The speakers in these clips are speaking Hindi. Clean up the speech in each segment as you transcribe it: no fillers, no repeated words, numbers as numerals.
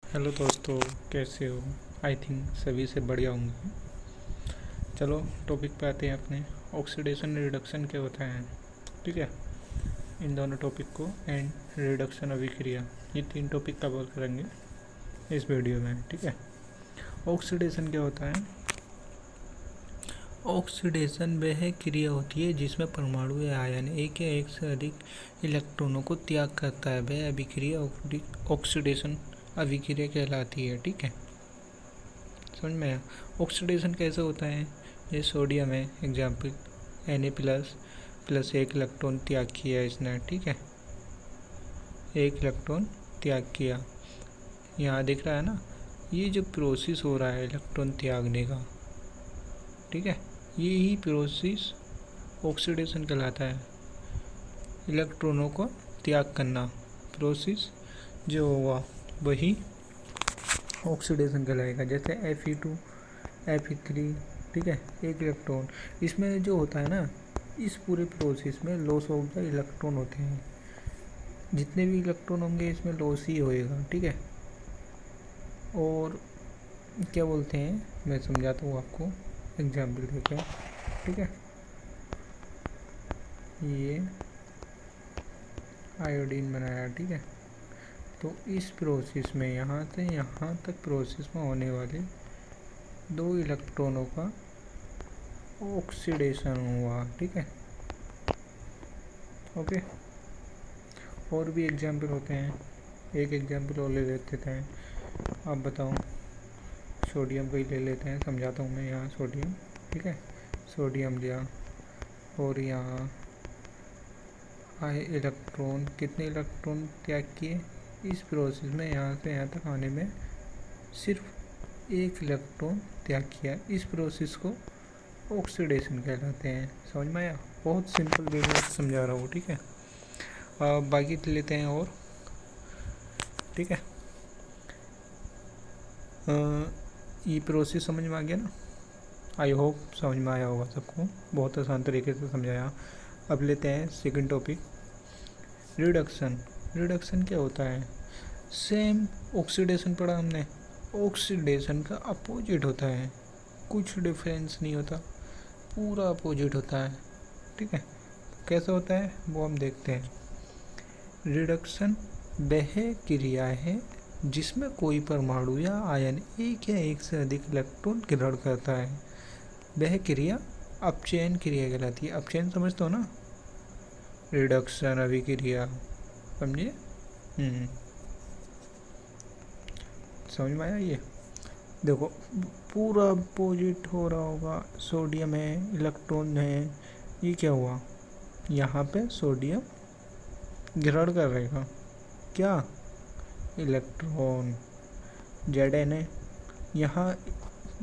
हेलो दोस्तों, कैसे हो? आई थिंक सभी से बढ़िया होंगे। चलो टॉपिक पे आते हैं अपने। ऑक्सीडेशन रिडक्शन क्या होता है, ठीक है। इन दोनों टॉपिक को एंड रिडक्शन अभिक्रिया, ये तीन टॉपिक कवर करेंगे इस वीडियो में, ठीक है। ऑक्सीडेशन क्या होता है? ऑक्सीडेशन वह क्रिया होती है जिसमें परमाणु या आयन एक या एक से अधिक इलेक्ट्रॉनों को त्याग करता है। वह अभिक्रिया ऑक्सीडेशन अभिक्रिया कहलाती है, ठीक है। समझ में आया? ऑक्सीडेशन कैसे होता है? ये सोडियम है एग्जाम्पल, Na++ एक इलेक्ट्रॉन त्याग किया इसने, ठीक है। एक इलेक्ट्रॉन त्याग किया, यहाँ दिख रहा है ना। ये जो प्रोसेस हो रहा है इलेक्ट्रॉन त्यागने का, ठीक है, ये ही प्रोसेस ऑक्सीडेशन कहलाता है। इलेक्ट्रॉनों को त्याग करना प्रोसेस जो होगा वही ऑक्सीडेशन कहलाएगा। जैसे Fe2 Fe3, ठीक है, एक इलेक्ट्रॉन। इसमें जो होता है ना, इस पूरे प्रोसेस में लॉस ऑफ द इलेक्ट्रॉन होते हैं। जितने भी इलेक्ट्रॉन होंगे इसमें लॉस ही होएगा, ठीक है। और क्या बोलते हैं, मैं समझाता हूँ आपको एग्जाम्पल देकर, ठीक है। ये आयोडीन बनाया, ठीक है। तो इस प्रोसेस में यहाँ से यहाँ तक प्रोसेस में होने वाले दो इलेक्ट्रॉनों का ऑक्सीडेशन हुआ, ठीक है। ओके, और भी एग्जाम्पल होते हैं। एक एग्जाम्पल और ले लेते हैं, आप बताओ। सोडियम को ही ले लेते हैं, समझाता हूँ मैं। यहाँ सोडियम, ठीक है, सोडियम लिया और यहाँ आए इलेक्ट्रॉन। कितने इलेक्ट्रॉन त्याग किए इस प्रोसेस में? यहाँ से यहाँ तक आने में सिर्फ एक इलेक्ट्रॉन त्याग किया। इस प्रोसेस को ऑक्सीडेशन कहलाते हैं। समझ में आया? बहुत सिंपल वे में समझा रहा हूँ, ठीक है। बाकी लेते हैं और, ठीक है। ये प्रोसेस समझ में आ गया ना? आई होप समझ में आया होगा सबको, बहुत आसान तरीके से समझाया। अब लेते हैं सेकंड टॉपिक, रिडक्शन। रिडक्शन क्या होता है? सेम ऑक्सीडेशन पढ़ा हमने, ऑक्सीडेशन का अपोजिट होता है। कुछ डिफरेंस नहीं होता, पूरा अपोजिट होता है, ठीक है। कैसा होता है वो हम देखते हैं। रिडक्शन वह क्रिया है जिसमें कोई परमाणु या आयन एक या एक से अधिक इलेक्ट्रॉन ग्रहण करता है। वह क्रिया अपचयन क्रिया कहलाती है। अपचयन समझते हो ना? रिडक्शन अभिक्रिया, समझिए। समझ में आया? ये देखो पूरा अपोजिट हो रहा होगा। सोडियम है, इलेक्ट्रॉन है, ये क्या हुआ? यहाँ पे सोडियम ग्रहण कर रहेगा क्या? इलेक्ट्रॉन। Zn है, यहाँ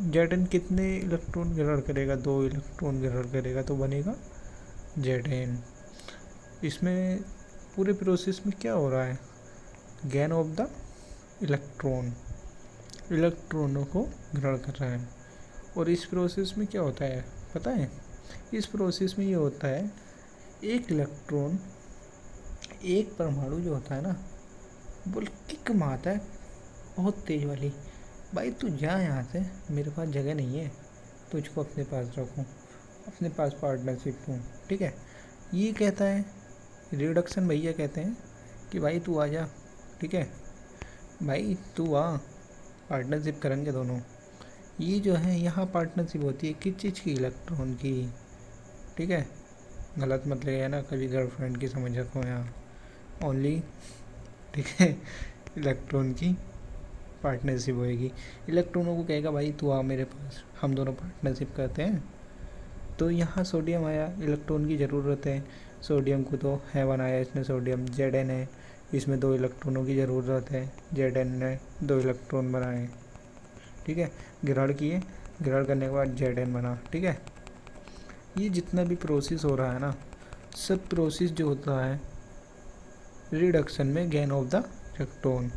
Zn कितने इलेक्ट्रॉन ग्रहण करेगा? 2 इलेक्ट्रॉन ग्रहण करेगा, तो बनेगा Zn। इसमें पूरे प्रोसेस में क्या हो रहा है? गेन ऑफ द इलेक्ट्रॉन, इलेक्ट्रॉनों को ग्रहण कर रहा है। और इस प्रोसेस में क्या होता है पता है? इस प्रोसेस में ये होता है, एक इलेक्ट्रॉन, एक परमाणु जो होता है ना, वो किक मारता है बहुत तेज वाली। भाई तू जा यहाँ से, मेरे पास जगह नहीं है, तुझको अपने पास रखूँ, अपने पास पार्टनरशिप दूँ, ठीक है। ये कहता है रिडक्शन, भैया कहते हैं कि भाई तू आ जा, ठीक है, भाई तू आ, पार्टनरशिप करेंगे दोनों। ये जो है यहाँ पार्टनरशिप होती है किस चीज़ की? इलेक्ट्रॉन की, ठीक है। गलत मत लगे ना, कभी गर्लफ्रेंड की समझ रखो यहाँ, ओनली, ठीक है, इलेक्ट्रॉन की पार्टनरशिप होएगी। इलेक्ट्रॉनों को कहेगा भाई तू आ मेरे पास, हम दोनों पार्टनरशिप करते हैं। तो यहाँ सोडियम आया, इलेक्ट्रॉन की ज़रूरत है सोडियम को, तो है बनाया इसने सोडियम। Zn है, इसमें 2 इलेक्ट्रॉनों की ज़रूरत है, Zn ने 2 इलेक्ट्रॉन बनाए, ठीक है। ग्रहण किए, ग्रहण करने के बाद Zn बना, ठीक है। ये जितना भी प्रोसेस हो रहा है ना, सब प्रोसेस जो होता है रिडक्शन में गेन ऑफ द इलेक्ट्रॉन।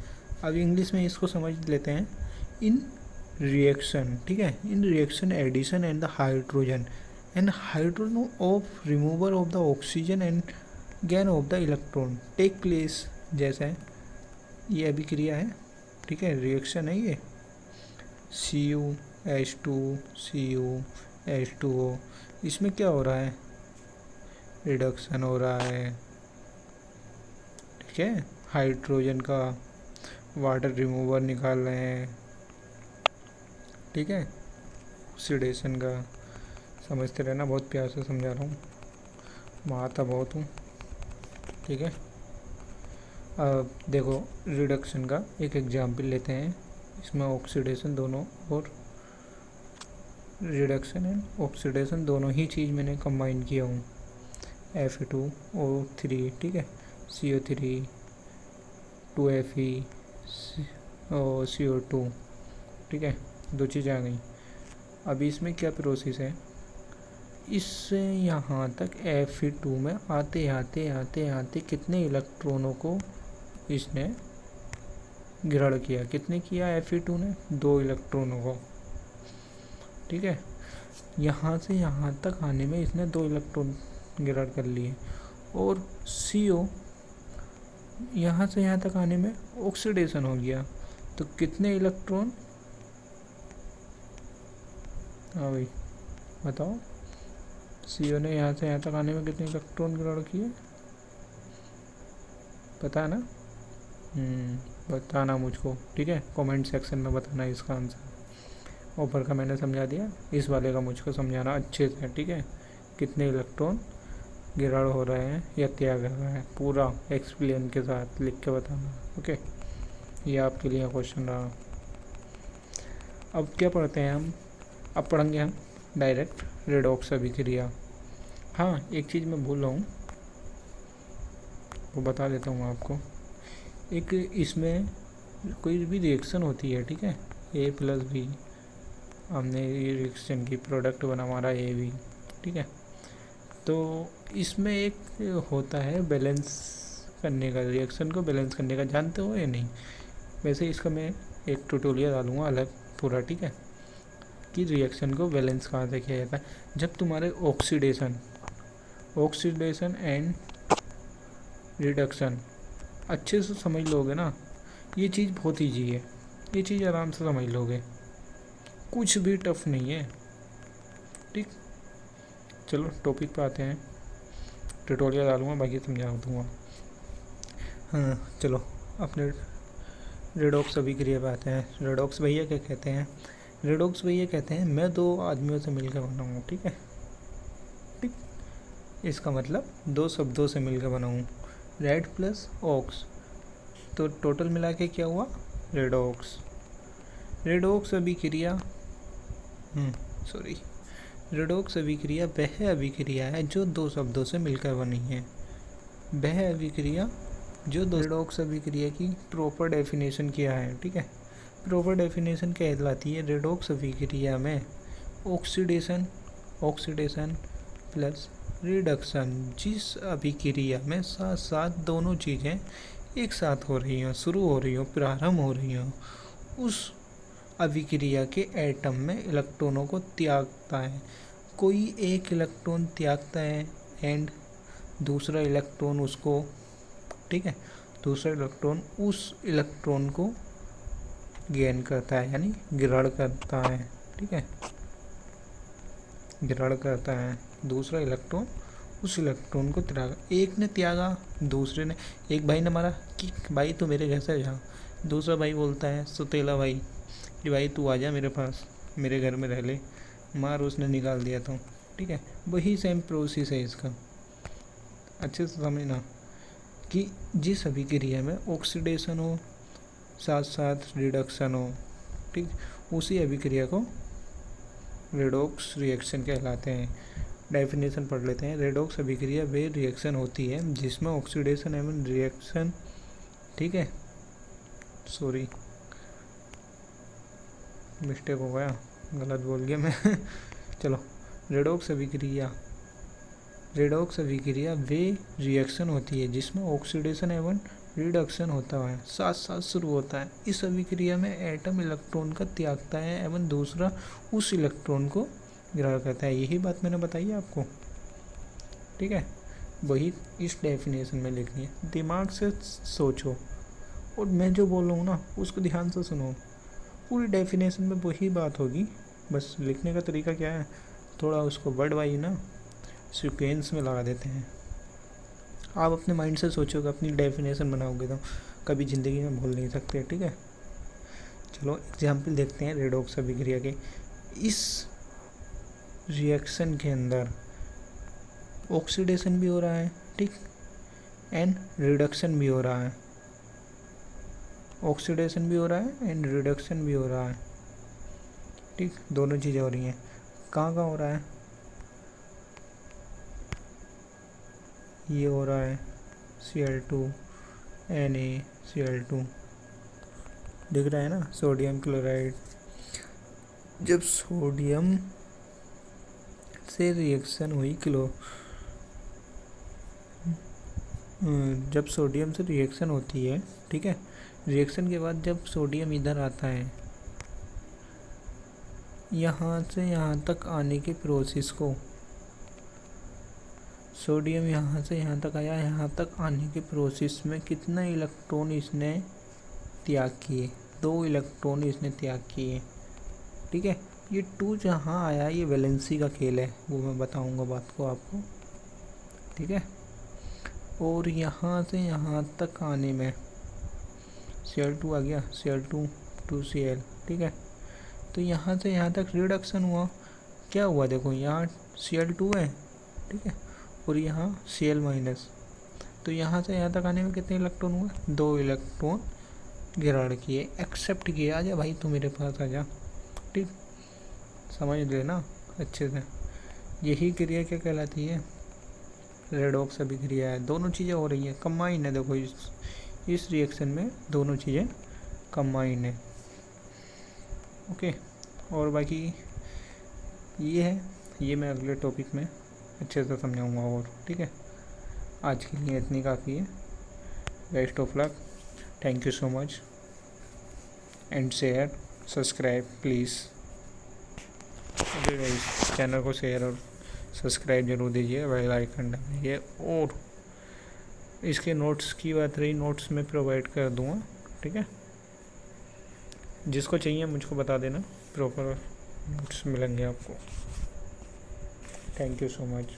अब इंग्लिश में इसको समझ लेते हैं, इन रिएक्शन, ठीक है। In reaction addition and the hydrogen of removal of the oxygen and gain of the electron take place. जैसे ये अभिक्रिया है, ठीक है, रिएक्शन है ये CuH2CuH2O। इसमें क्या हो रहा है, रिडक्शन हो रहा है, ठीक है, हाइड्रोजन का वाटर रिमूवर निकाल रहे हैं, ठीक है, ऑक्सीडेशन का। समझते रहना, बहुत प्यार से समझा रहा हूँ, मारता बहुत हूँ, ठीक है। अब देखो रिडक्शन का एक एग्जाम्पल लेते हैं। इसमें ऑक्सीडेशन दोनों और रिडक्शन एंड ऑक्सीडेशन दोनों ही चीज़ मैंने कंबाइन किया हूँ। Fe2O3, ठीक है, CO3 2Fe और CO2, ठीक है, दो चीज़ें आ गई। अभी इसमें क्या प्रोसेस है, इससे यहाँ तक Fe2 में आते आते आते आते कितने इलेक्ट्रॉनों को इसने ग्रहण किया, कितने किया Fe2 ने, 2 इलेक्ट्रॉनों को, ठीक है। यहाँ से यहाँ तक आने में इसने 2 इलेक्ट्रॉन ग्रहण कर लिए। और CO यहाँ से यहाँ तक आने में ऑक्सीडेशन हो गया, तो कितने इलेक्ट्रॉन, हाँ भाई बताओ, CO ने यहाँ से यहाँ तक आने में कितने इलेक्ट्रॉन ग्रहण किए, पता है ना? बताना मुझको, ठीक है, कमेंट सेक्शन में बताना इसका आंसर। ऊपर का मैंने समझा दिया, इस वाले का मुझको समझाना अच्छे से, ठीक है, कितने इलेक्ट्रॉन ग्रहण हो रहे हैं या त्याग हो रहे हैं, पूरा एक्सप्लेन के साथ लिख के बताना, ओके। ये आपके लिए क्वेश्चन रहा। अब क्या पढ़ते हैं हम, अब पढ़ेंगे हम डायरेक्ट रेडॉक्स अभिक्रिया। हाँ, एक चीज़ मैं भूल रहा हूँ, वो बता देता हूँ आपको। एक इसमें कोई भी रिएक्शन होती है, ठीक है, A+B, हमने ये रिएक्शन की प्रोडक्ट बना हमारा AB, ठीक है, तो इसमें एक होता है बैलेंस करने का, रिएक्शन को बैलेंस करने का, जानते हो या नहीं? वैसे इसका मैं एक ट्यूटोरियल डालूँगा अलग पूरा, ठीक है, कि रिएक्शन को बैलेंस कहाँ से किया जाता है। जब तुम्हारे ऑक्सीडेशन एंड रिडक्शन अच्छे से समझ लोगे ना, ये चीज़ बहुत ईजी है, ये चीज़ आराम से समझ लोगे, कुछ भी टफ नहीं है, ठीक। चलो टॉपिक पे आते हैं, ट्यूटोरियल डालूँगा, बाकी समझा दूँगा। हाँ चलो अपने रेडॉक्स अभिक्रिया पे आते हैं। रेडॉक्स भैया क्या कहते हैं, रेडॉक्स भैया कहते हैं मैं 2 आदमियों से मिलकर बनाऊँ, ठीक है, ठीक, इसका मतलब 2 शब्दों से मिलकर बनाऊँ, रेड प्लस ऑक्स, तो टोटल मिला के क्या हुआ, रेडॉक्स। रेडॉक्स अभिक्रिया रेडॉक्स अभिक्रिया वह अभिक्रिया है जो 2 शब्दों से मिलकर बनी है, वह अभिक्रिया जो रेडॉक्स अभिक्रिया की प्रॉपर डेफिनेशन क्या है, ठीक है, प्रॉपर डेफिनेशन कहलाती है रेडॉक्स अभिक्रिया में ऑक्सीडेशन प्लस रिडक्शन, जिस अभिक्रिया में साथ साथ दोनों चीज़ें एक साथ हो रही हों, शुरू हो रही हों, प्रारंभ हो रही हों, उस अभिक्रिया के एटम में इलेक्ट्रॉनों को त्यागता है। कोई एक इलेक्ट्रॉन त्यागता है एंड दूसरा इलेक्ट्रॉन उसको, ठीक है, दूसरा इलेक्ट्रॉन उस इलेक्ट्रॉन को गेन करता है, यानी ग्रहण करता है, ठीक है, ग्रहण करता है, दूसरा इलेक्ट्रॉन उस इलेक्ट्रॉन को त्यागा, एक ने त्यागा, दूसरे ने, एक भाई ने मारा कि भाई तू मेरे घर से जा, दूसरा भाई बोलता है सुतेला भाई कि भाई तू आजा मेरे पास, मेरे घर में रह ले, मार, उसने निकाल दिया तो, ठीक है, वही सेम प्रोसेस है इसका। अच्छे से समझना कि जिस अभिक्रिया में ऑक्सीडेशन हो साथ साथ रिडक्शन हो, ठीक, उसी अभिक्रिया को रेडॉक्स रिएक्शन कहलाते हैं। डेफिनेशन पढ़ लेते हैं। रेडॉक्स अभिक्रिया वे रिएक्शन होती है जिसमें ऑक्सीडेशन एवं रिएक्शन, ठीक है, सॉरी मिस्टेक हो गया, गलत बोल गया मैं चलो, रेडॉक्स अभिक्रिया वे रिएक्शन होती है जिसमें ऑक्सीडेशन एवं रिडक्शन होता है, साथ साथ शुरू होता है। इस अभिक्रिया में एटम इलेक्ट्रॉन का त्यागता है एवं दूसरा उस इलेक्ट्रॉन को ग्रहण करता है। यही बात मैंने बताई आपको, ठीक है, वही इस डेफिनेशन में लिखनी है। दिमाग से सोचो, और मैं जो बोल रहा हूँ ना उसको ध्यान से सुनो, पूरी डेफिनेशन में वही बात होगी, बस लिखने का तरीका क्या है, थोड़ा उसको वर्ड वाइज ना सीक्वेंस में लगा देते हैं। आप अपने माइंड से सोचोगे, अपनी डेफिनेशन बनाओगे तो कभी ज़िंदगी में भूल नहीं सकते, ठीक है। चलो एग्जाम्पल देखते हैं रेडॉक्स अभिक्रिया के। इस रिएक्शन के अंदर ऑक्सीडेशन भी हो रहा है, ठीक, एंड रिडक्शन भी हो रहा है। ऑक्सीडेशन भी हो रहा है एंड रिडक्शन भी हो रहा है, ठीक, दोनों चीज़ें हो रही हैं। कहाँ कहाँ हो रहा है, ये हो रहा है Cl2 NaCl2, दिख रहा है ना, सोडियम क्लोराइड। जब सोडियम से रिएक्शन हुई जब सोडियम से रिएक्शन होती है, ठीक है, रिएक्शन के बाद जब सोडियम इधर आता है, यहाँ से यहाँ तक आने के प्रोसेस को, सोडियम यहाँ से यहाँ तक आया, यहाँ तक आने के प्रोसेस में कितना इलेक्ट्रॉन इसने त्याग किए, 2 इलेक्ट्रॉन इसने त्याग किए, ठीक है। ये 2 जहाँ आया ये वैलेंसी का खेल है, वो मैं बताऊँगा बात को आपको, ठीक है। और यहाँ से यहाँ तक आने में Cl2 आ गया, Cl2 2Cl, ठीक है। तो यहाँ से यहाँ तक रिडक्शन हुआ, क्या हुआ देखो, यहाँ Cl2 है, ठीक है, और यहाँ Cl-, तो यहाँ से यहाँ तक आने में कितने इलेक्ट्रॉन हुए, 2 इलेक्ट्रॉन ग्रहण किए, एक्सेप्ट किए। आजा भाई तू मेरे पास आजा, ठीक, समझ लेना अच्छे से। यही क्रिया क्या कहलाती है, रेडॉक्स अभिक्रिया है। दोनों चीज़ें हो रही हैं, कंबाइन है, देखो इस रिएक्शन में दोनों चीज़ें कंबाइन है, ओके। और बाकी ये है, ये मैं अगले टॉपिक में अच्छे से समझाऊंगा और, ठीक है। आज के लिए इतनी काफ़ी है। Best of luck, thank you so much, and share subscribe please. Channel को शेयर और सब्सक्राइब जरूर दीजिए, बेल आइकन दबाइए। और इसके नोट्स की बात रही, नोट्स में प्रोवाइड कर दूँगा, ठीक है। जिसको चाहिए मुझको बता देना, प्रॉपर नोट्स मिलेंगे आपको। Thank you so much.